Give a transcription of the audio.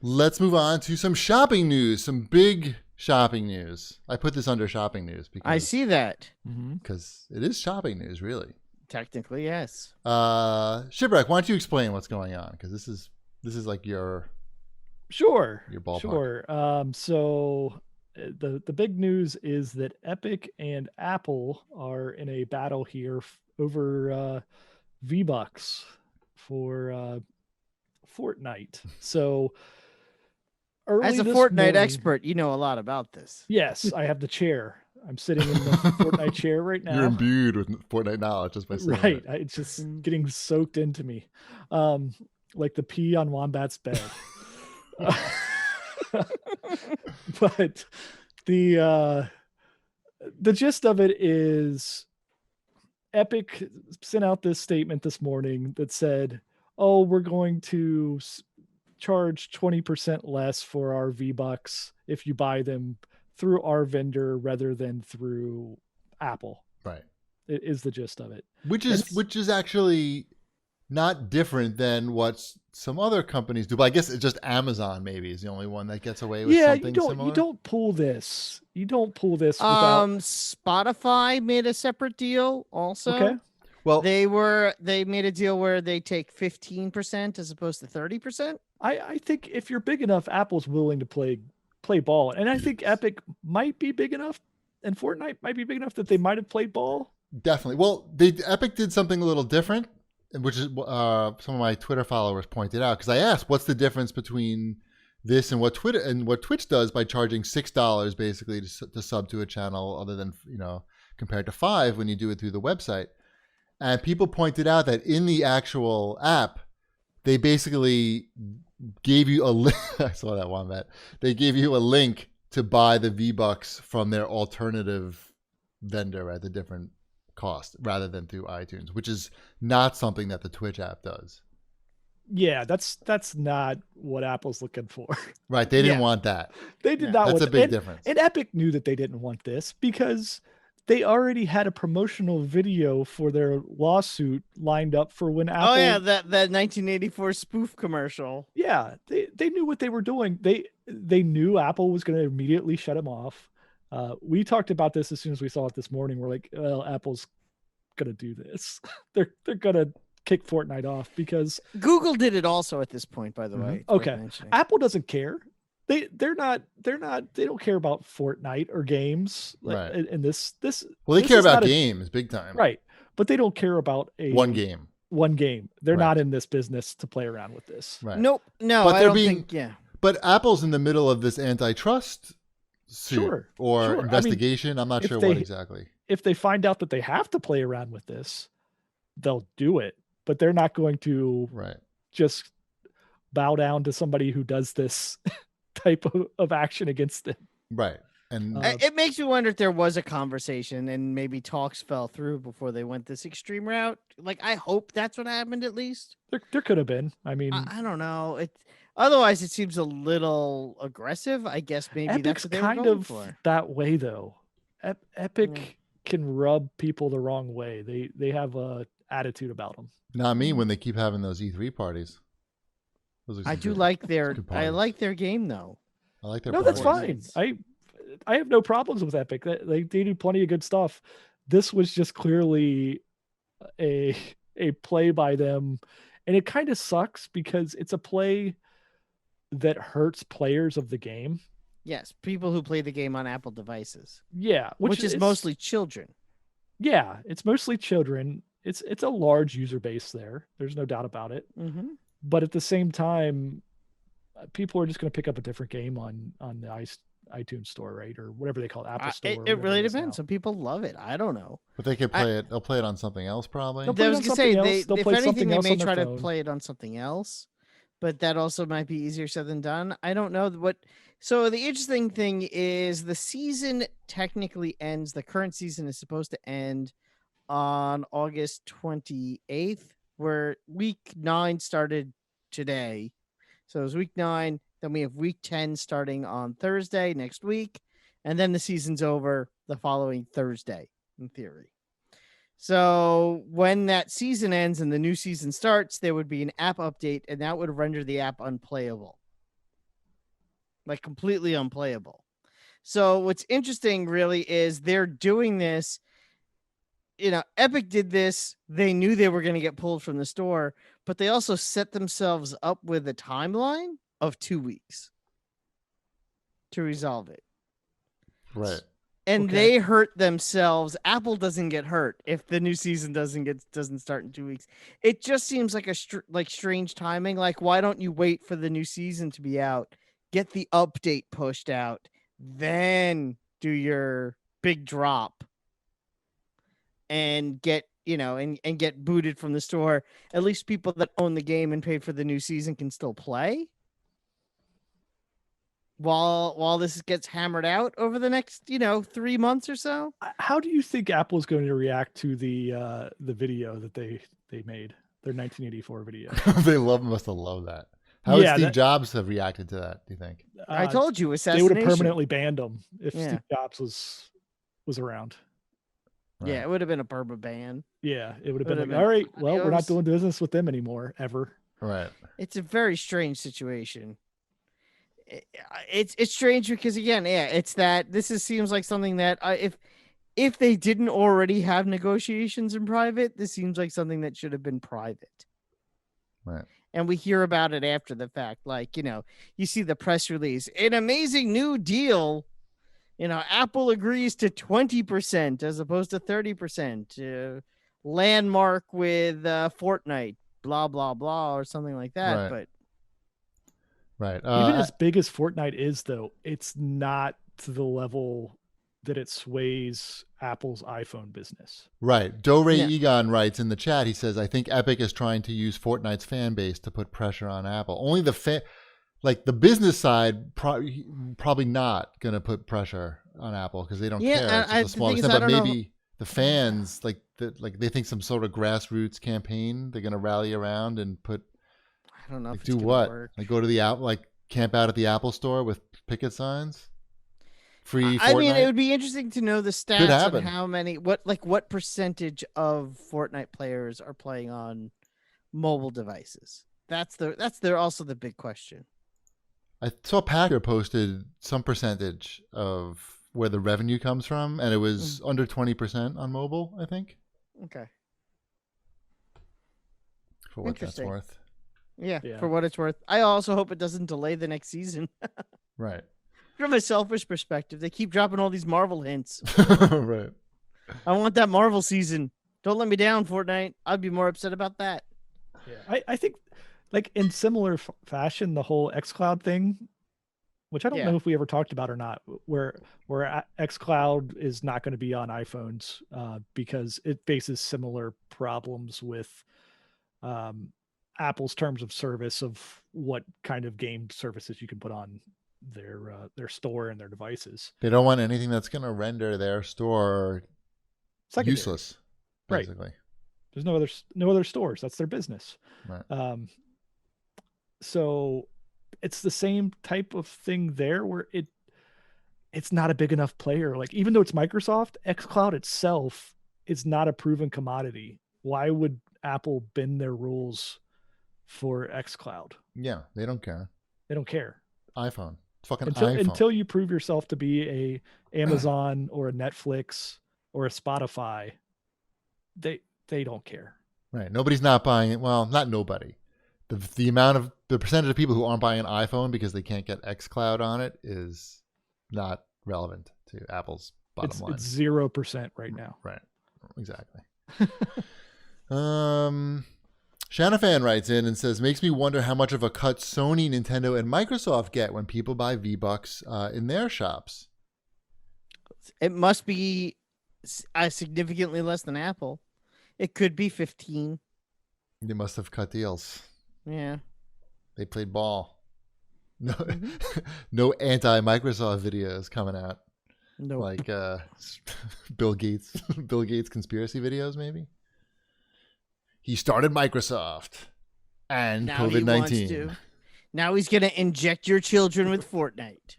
Let's move on to some shopping news, some big shopping news. I put this under shopping news because I see that. because it is shopping news, really. Technically, yes. Shipwreck, why don't you explain what's going on? Because this is like your ballpark. Sure. So the big news is that Epic and Apple are in a battle here over V-Bucks for Fortnite. So early As a this Fortnite morning, expert, you know a lot about this. yes, I have the chair. I'm sitting in the Fortnite chair right now. You're imbued with Fortnite knowledge just by saying Right. it. It's just getting soaked into me. Like the pee on Wombat's bed. But the gist of it is Epic sent out this statement this morning that said, oh, we're going to charge 20% less for our V-Bucks if you buy them through our vendor rather than through Apple. Right. It is the gist of it. Which is actually not different than what some other companies do. But I guess it's just Amazon maybe is the only one that gets away with something similar. You don't pull this. You don't pull this without Spotify made a separate deal also. Okay. Well, they made a deal where they take 15% as opposed to 30%. I think if you're big enough, Apple's willing to play ball. And I think Epic might be big enough and Fortnite might be big enough that they might have played ball. Definitely. Well, Epic did something a little different, which is some of my Twitter followers pointed out, because I asked, what's the difference between this and what Twitch does by charging $6 basically to sub to a channel, other than, compared to $5 when you do it through the website. And people pointed out that in the actual app, they basically gave you a link. I saw that one, Matt. They gave you a link to buy the V-Bucks from their alternative vendor at the different cost rather than through iTunes, which is not something that the Twitch app does. Yeah, that's not what Apple's looking for. Right. They didn't want that. They did not want that. That's a big difference. And Epic knew that they didn't want this because they already had a promotional video for their lawsuit lined up for when Apple. Oh yeah, that 1984 spoof commercial. Yeah, they knew what they were doing. They knew Apple was going to immediately shut them off. We talked about this as soon as we saw it this morning. We're like, well, Apple's going to do this. They're going to kick Fortnite off because Google did it also at this point, by the way. Okay. Apple doesn't care. They don't care about Fortnite or games. Right. And this well, they care about games big time. Right. But they don't care about one game. They're not in this business to play around with this. Right. Nope. No, but I don't think. Yeah. But Apple's in the middle of this antitrust suit or investigation. I'm not sure what exactly. If they find out that they have to play around with this, they'll do it. But they're not going to just bow down to somebody who does this type of action against them. Right. And it makes me wonder if there was a conversation and maybe talks fell through before they went this extreme route. Like, I hope that's what happened at least. There could have been. I mean, I don't know. Otherwise it seems a little aggressive. I guess maybe Epic's that's what they kind were going of for. That way though. Epic can rub people the wrong way. They have a attitude about them. Not me when they keep having those E3 parties. I do like their game though. I like their No, that's fine. I have no problems with Epic. They do plenty of good stuff. This was just clearly a play by them, and it kind of sucks because it's a play that hurts players of the game. Yes, people who play the game on Apple devices. Yeah, which is mostly children. Yeah, it's mostly children. It's a large user base there. There's no doubt about it. Mm-hmm. But at the same time, people are just going to pick up a different game on the iTunes store, right? Or whatever they call it, Apple Store. It really depends. Some people love it. I don't know. But they can play it. They'll play it on something else probably. I was going to say, if anything, they may try to play it on something else. But that also might be easier said than done. I don't know what. So the interesting thing is the season technically ends. The current season is supposed to end on August 28th, where week 9 started today. So it was week 9. Then we have week 10 starting on Thursday next week. And then the season's over the following Thursday, in theory. So when that season ends and the new season starts, there would be an app update, and that would render the app unplayable. like completely unplayable. So what's interesting really is they're doing this. Epic did this. They knew they were going to get pulled from the store, but they also set themselves up with a timeline of 2 weeks to resolve it. Right. And they hurt themselves. Apple doesn't get hurt if the new season doesn't start in 2 weeks. It just seems like strange timing. Like, why don't you wait for the new season to be out, get the update pushed out, then do your big drop and get and get booted from the store? At least people that own the game and paid for the new season can still play while this gets hammered out over the next 3 months or so. How do you think Apple's going to react to the video that they made, their 1984 video? They must have loved that. How would Steve Jobs have reacted to that, do you think? I told you, assassination. They would have permanently banned him if Steve Jobs was around. Right. Yeah, it would have been a perma ban. Yeah, it would have been like, all right, well, we're not doing business with them anymore, ever. Right. It's a very strange situation. It's strange because, again, it's that seems like something that if they didn't already have negotiations in private, this seems like something that should have been private. Right. And we hear about it after the fact. Like, you see the press release, an amazing new deal. Apple agrees to 20% as opposed to 30%. Landmark with Fortnite, blah, blah, blah, or something like that. Right. But right. Even as big as Fortnite is, though, it's not to the level that it sways Apple's iPhone business. Right. Dore Egon writes in the chat, he says, I think Epic is trying to use Fortnite's fan base to put pressure on Apple. Only the business side probably not going to put pressure on Apple because they don't care. It's a small extent, but maybe the fans, they think some sort of grassroots campaign they're going to rally around and put. I don't know. If do what? Work. Go to the camp out at the Apple store with picket signs. Free. I mean, it would be interesting to know the stats on how many, what percentage of Fortnite players are playing on mobile devices. That's also the big question. I saw Packer posted some percentage of where the revenue comes from, and it was under 20% on mobile, I think. Okay. For what that's worth. Yeah, for what it's worth. I also hope it doesn't delay the next season. Right. From a selfish perspective, they keep dropping all these Marvel hints. Right. I want that Marvel season. Don't let me down, Fortnite. I'd be more upset about that. Yeah, I think, in similar fashion, the whole xCloud thing, which I don't know if we ever talked about or not, where xCloud is not going to be on iPhones because it faces similar problems with Apple's terms of service of what kind of game services you can put on their store and their devices. They don't want anything that's going to render their store useless. Basically. Right. There's no other stores. That's their business. Right. So it's the same type of thing there where it's not a big enough player. Even though it's Microsoft, xCloud itself is not a proven commodity. Why would Apple bend their rules for xCloud? Yeah, they don't care. They don't care. iPhone. It's fucking iPhone. Until you prove yourself to be a Amazon or a Netflix or a Spotify, they don't care. Right. Nobody's not buying it. Well, not nobody. The percentage of people who aren't buying an iPhone because they can't get xCloud on it is not relevant to Apple's bottom line. It's 0% right now. Right. Exactly. Shanafan writes in and says, makes me wonder how much of a cut Sony, Nintendo, and Microsoft get when people buy V-Bucks in their shops. It must be significantly less than Apple. It could be 15. They must have cut deals. Yeah. They played ball. No, no anti-Microsoft videos coming out. No. Like Bill Gates conspiracy videos, maybe. He started Microsoft and COVID-19. Now he's going to inject your children with Fortnite.